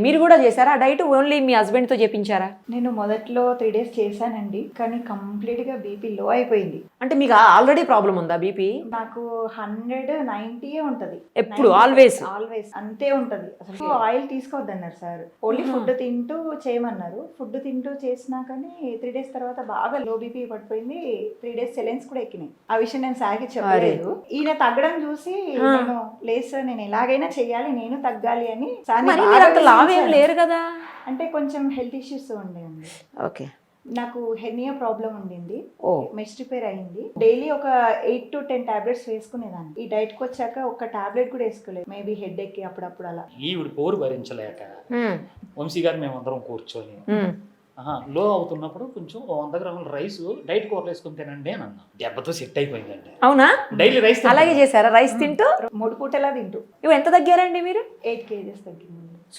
మీరు కూడా చేశారా ఆ డైట్? ఓన్లీ మీ హస్బెండ్ తో చేపించారా? నేను మొదట్లో 3 days చేశానండి, కానీ కంప్లీట్ గా బీపీ లో అయిపోయింది. అంటే మీకు ఆల్రెడీ ప్రాబ్లం ఉందా బీపీ? నాకు 190 ఉంటది ఎప్పుడు? ఆల్వేస్ అంతే ఉంటది. అసలు ఆయిల్ తీసుకోవద్దన్నారు సార్, ఓన్లీ ఫుడ్ తింటూ చేయమన్నారు. ఫుడ్ తింటూ చేసినా కానీ 3 days తర్వాత బాగా లో బీపీ పడిపోయింది. 3 days సెలెన్స్ కూడా ఎక్కినాయి. ఆ విషయం నేను సాగి చెప్పలేదు. ఈయన తగ్గడం చూసి నేను లేదు సార్, నేను ఎలాగైనా చెయ్యాలి, నేను తగ్గాలి అని లావేం లేరు కదా. అంటే కొంచెం హెల్త్ ఇష్యూస్ ఉండేయండి. ఓకే, నాకు హెర్నియా ప్రాబ్లం ఉండింది, మెస్ట్ రిపేర్ అయింది. డైలీ ఒక 8 to 10 టాబ్లెట్స్ వేసుకునేదాన్ని. ఈ డైట్ కి వచ్చాక ఒక టాబ్లెట్ కూడా వేసుకోలేదు. మేబీ హెడ్ ఎక్కి అప్పుడప్పుడు అలా. ఈవిడ పోరు భరించలేక వంశీ గారు మేమందరం కూర్చొని లో అవుతున్నప్పుడు కొంచెం 100 గ్రాముల రైస్ డైట్ కూరలు వేసుకుని తినండి అని అన్నా. దెబ్బతో సెట్ అయిపోయిందండి. అవునా? డైలీ రైస్ అలాగే చేశారా? రైస్ తింటూ 3 పూటలా తింటూ. ఇవి ఎంత తగ్గారండి మీరు? 8 kgs తగ్గింది.